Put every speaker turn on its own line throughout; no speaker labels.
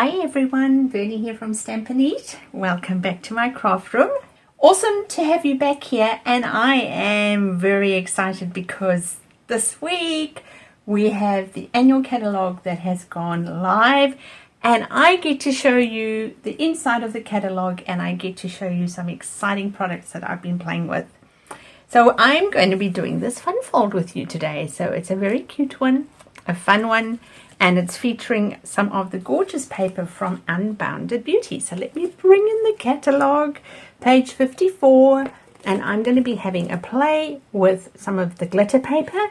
Hi everyone, Bernie here from STAMPI'NUP. Welcome back to my craft room. Awesome to have you back here, and I am very excited because this week we have the annual catalogue that has gone live, and I get to show you the inside of the catalogue and I get to show you some exciting products that I've been playing with. So I'm going to be doing this fun fold with you today. So it's a very cute one, a fun one, and it's featuring some of the gorgeous paper from Unbounded Beauty. So let me bring in the catalogue, page 54, and I'm going to be having a play with some of the glitter paper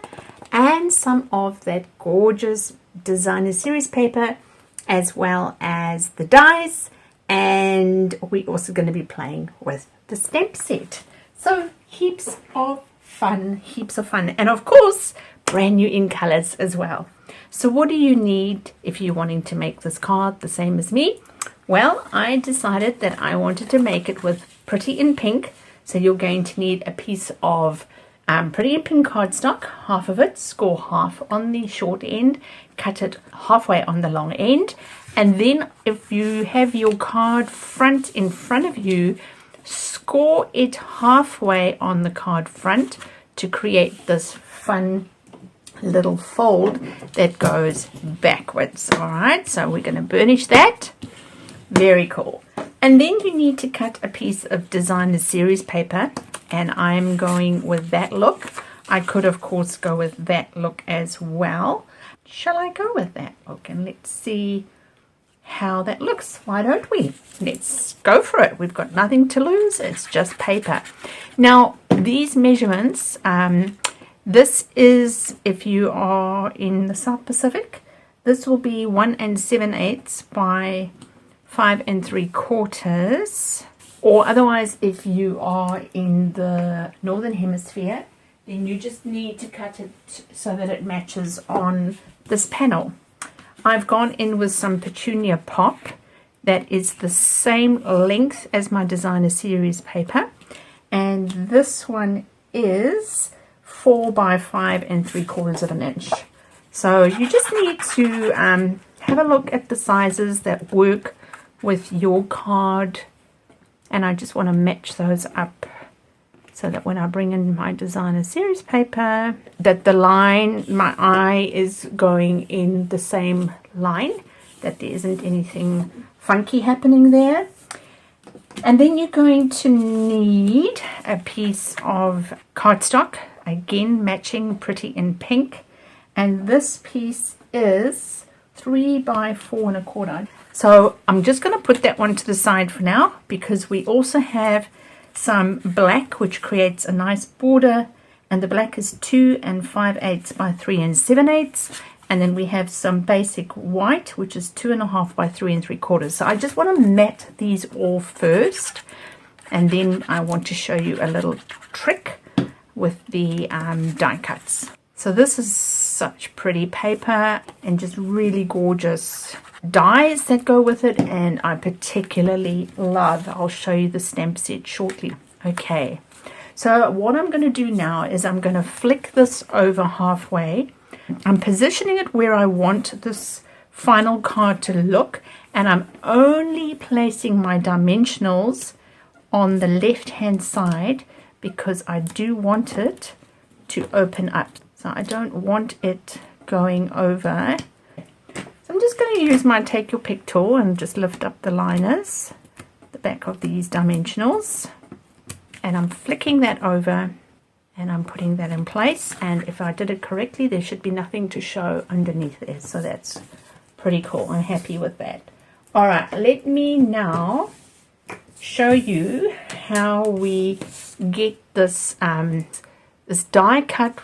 and some of that gorgeous designer series paper, as well as the dies, and we're also going to be playing with the stamp set. So heaps of fun, and of course brand new in colors as well. So what do you need if you're wanting to make this card the same as me? Well, I decided that I wanted to make it with Pretty in Pink. So you're going to need a piece of Pretty in Pink cardstock, half of it, score half on the short end, cut it halfway on the long end, and then if you have your card front in front of you, score it halfway on the card front to create this fun little fold that goes backwards. All right, so we're going to burnish that. Very cool. And then you need to cut a piece of designer series paper, and I'm going with that look. I could of course go with that look as well. Shall I go with that look? And let's see how that looks. Why don't we? Let's go for it. We've got nothing to lose. It's just paper. Now these measurements, this is, if you are in the South Pacific, this will be 1 7/8 by 5 3/4, or otherwise if you are in the Northern Hemisphere, then you just need to cut it so that it matches on this panel. I've gone in with some Petunia Pop that is the same length as my designer series paper, and this one is 4 by 5 3/4 inch. So you just need to have a look at the sizes that work with your card, and I just want to match those up so that when I bring in my designer series paper, that the line, my eye is going in the same line, that there isn't anything funky happening there. And then you're going to need a piece of cardstock, again matching Pretty in Pink, and this piece is 3 by 4 1/4. So I'm just going to put that one to the side for now, because we also have some black which creates a nice border, and the black is 2 5/8 by 3 7/8, and then we have some basic white which is 2 1/2 by 3 3/4. So I just want to mat these all first, and then I want to show you a little trick with the die cuts. So this is such pretty paper and just really gorgeous dies that go with it, and I particularly love, I'll show you the stamp set shortly. Okay, so what I'm going to do now is I'm going to flick this over halfway. I'm positioning it where I want this final card to look, and I'm only placing my dimensionals on the left hand side because I do want it to open up. So I don't want it going over. So I'm just going to use my Take Your Pick tool and just lift up the liners, the back of these dimensionals, and I'm flicking that over and I'm putting that in place. And if I did it correctly, there should be nothing to show underneath there. So that's pretty cool. I'm happy with that. All right, let me now show you how we get this this die cut.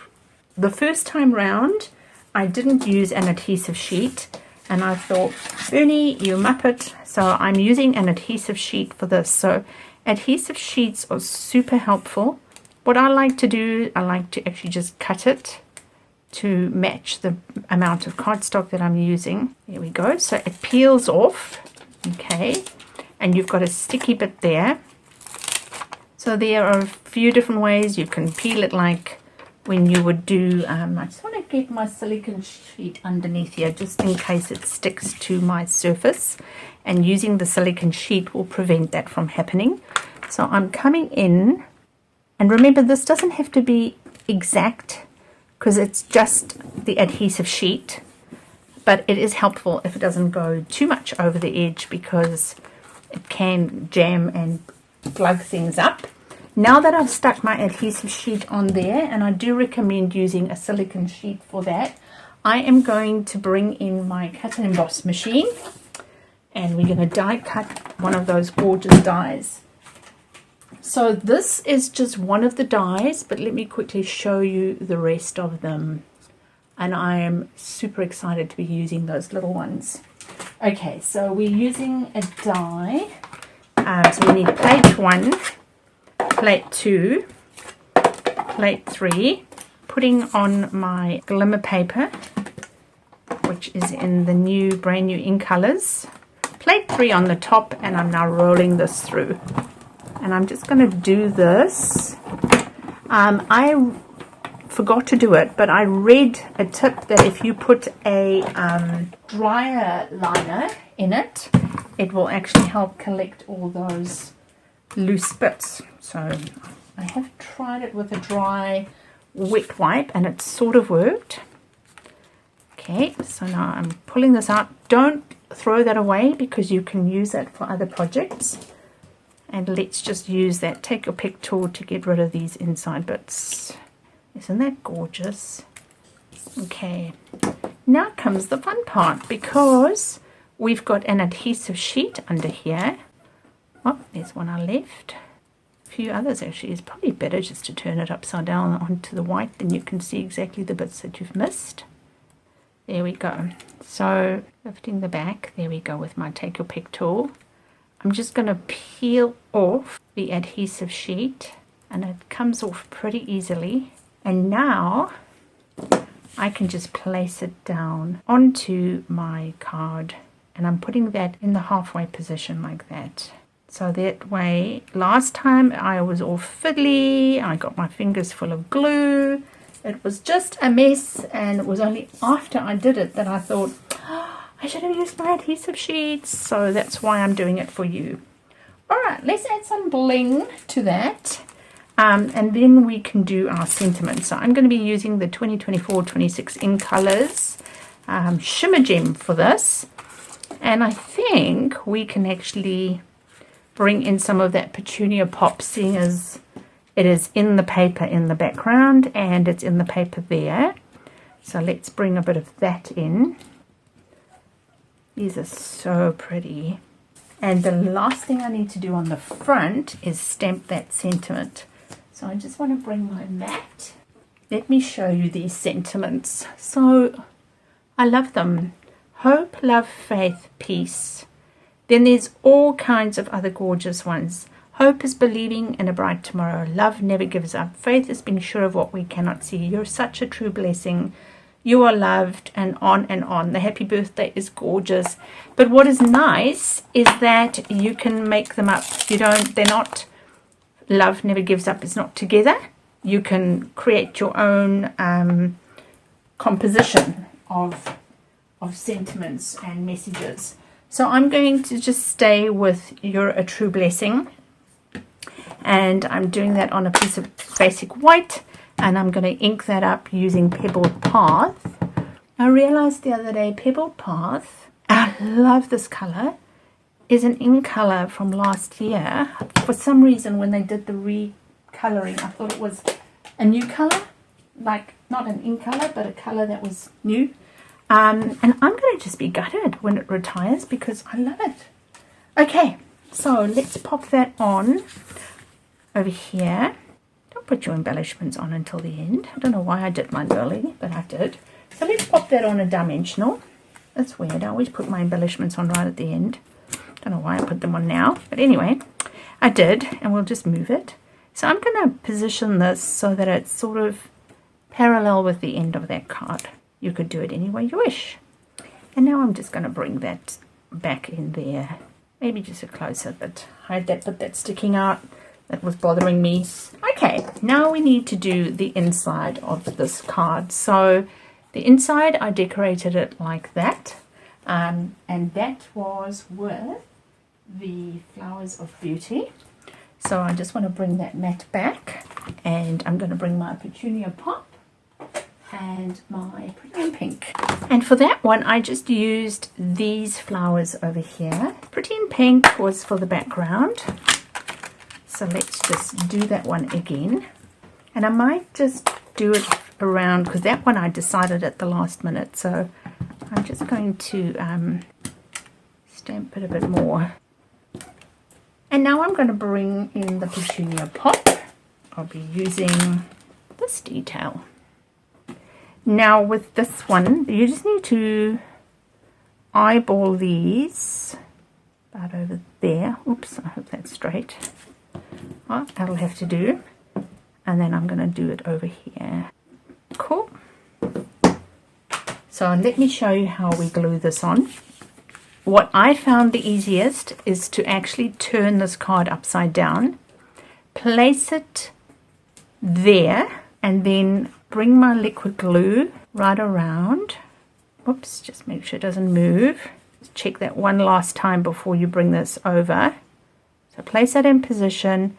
The first time round I didn't use an adhesive sheet, and I thought, Bernie, you muppet, so I'm using an adhesive sheet for this. So adhesive sheets are super helpful. What I like to do, I like to actually just cut it to match the amount of cardstock that I'm using. There we go. So it peels off, okay, and you've got a sticky bit there. So there are a few different ways you can peel it, like when you would do, I just want to get my silicone sheet underneath here just in case it sticks to my surface, and using the silicone sheet will prevent that from happening. So I'm coming in, and remember this doesn't have to be exact because it's just the adhesive sheet, but it is helpful if it doesn't go too much over the edge because it can jam and plug things up. Now that I've stuck my adhesive sheet on there, and I do recommend using a silicone sheet for that, I am going to bring in my cut and emboss machine, and we're going to die cut one of those gorgeous dies. So this is just one of the dies, but let me quickly show you the rest of them. And I am super excited to be using those little ones. Okay, so we're using a die. So we need plate 1, plate 2, plate 3, putting on my glimmer paper, which is in the brand new ink colors, plate 3 on the top, and I'm now rolling this through. And I'm just going to do this. I forgot to do it, but I read a tip that if you put a dryer liner in it, it will actually help collect all those loose bits. So I have tried it with a dry wet wipe and it sort of worked. Okay, so now I'm pulling this out. Don't throw that away because you can use that for other projects. And let's just use that take your pick tool to get rid of these inside bits. Isn't that gorgeous? Okay, now comes the fun part, because we've got an adhesive sheet under here. Oh, there's one I left. A few others actually. It's probably better just to turn it upside down onto the white, then you can see exactly the bits that you've missed. There we go. So lifting the back, there we go with my take your pick tool. I'm just going to peel off the adhesive sheet, and it comes off pretty easily. And now I can just place it down onto my card, and I'm putting that in the halfway position like that. So that way, last time I was all fiddly, I got my fingers full of glue. It was just a mess, and it was only after I did it that I thought, I should have used my adhesive sheets. So that's why I'm doing it for you. Alright, let's add some bling to that. And then we can do our sentiments. So I'm going to be using the 2024-26 in colors shimmer gem for this. And I think we can actually bring in some of that Petunia Pop, seeing as it is in the paper in the background and it's in the paper there. So let's bring a bit of that in. These are so pretty. And the last thing I need to do on the front is stamp that sentiment. So I just want to bring my mat. Let me show you these sentiments. So I love them. Hope, love, faith, peace. Then there's all kinds of other gorgeous ones. Hope is believing in a bright tomorrow. Love never gives up. Faith is being sure of what we cannot see. You're such a true blessing. You are loved, and on and on. The happy birthday is gorgeous. But what is nice is that you can make them up. They're not love never gives up. It's not together. You can create your own composition of sentiments and messages. So I'm going to just stay with You're a True Blessing. And I'm doing that on a piece of basic white. And I'm going to ink that up using Pebbled Path. I realized the other day Pebbled Path, I love this color, is an ink color from last year. For some reason when they did the recoloring, I thought it was a new color. Like not an ink color, but a color that was new. And I'm going to just be gutted when it retires because I love it. Okay, so let's pop that on over here. Don't put your embellishments on until the end. I don't know why I did mine early, but I did. So let's pop that on a dimensional. That's weird. I always put my embellishments on right at the end. Don't know why I put them on now. But anyway, I did, and we'll just move it. So I'm going to position this so that it's sort of parallel with the end of that card. You could do it any way you wish. And now I'm just going to bring that back in there. Maybe just a closer bit. Hide that bit that's sticking out. That was bothering me. Okay, now we need to do the inside of this card. So The inside I decorated it like that, and that was with the Flowers of Beauty. So I just want to bring that mat back, and I'm going to bring my Petunia Pop and my Pretty in Pink. And for that one I just used these flowers over here. Pretty in Pink was for the background, so let's just do that one again. And I might just do it around, because that one I decided at the last minute, so I'm just going to stamp it a bit more. And now I'm going to bring in the Petunia Pop. I'll be using this detail. Now with this one, you just need to eyeball these about over there. Oops, I hope that's straight. Oh, that'll have to do. And then I'm going to do it over here. Cool. So let me show you how we glue this on. What I found the easiest is to actually turn this card upside down, place it there, and then bring my liquid glue right around. Oops, just make sure it doesn't move. Just check that one last time before you bring this over. So place that in position,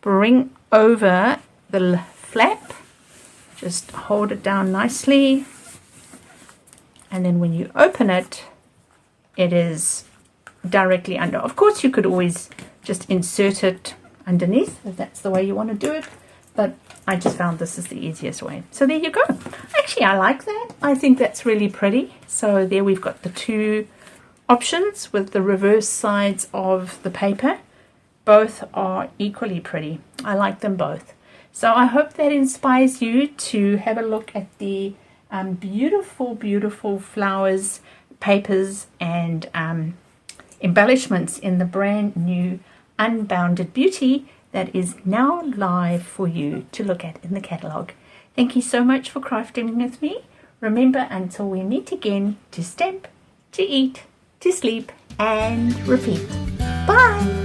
bring over the flap, just hold it down nicely, and then when you open it, it is directly under. Of course you could always just insert it underneath if that's the way you want to do it, but I just found this is the easiest way. So there you go. Actually, I like that. I think that's really pretty. So there we've got the two options with the reverse sides of the paper. Both are equally pretty. I like them both. So I hope that inspires you to have a look at the beautiful, beautiful flowers, papers, and embellishments in the brand new Unbounded Beauty that is now live for you to look at in the catalogue. Thank you so much for crafting with me. Remember, until we meet again, to stamp, to eat, to sleep, and repeat. Bye!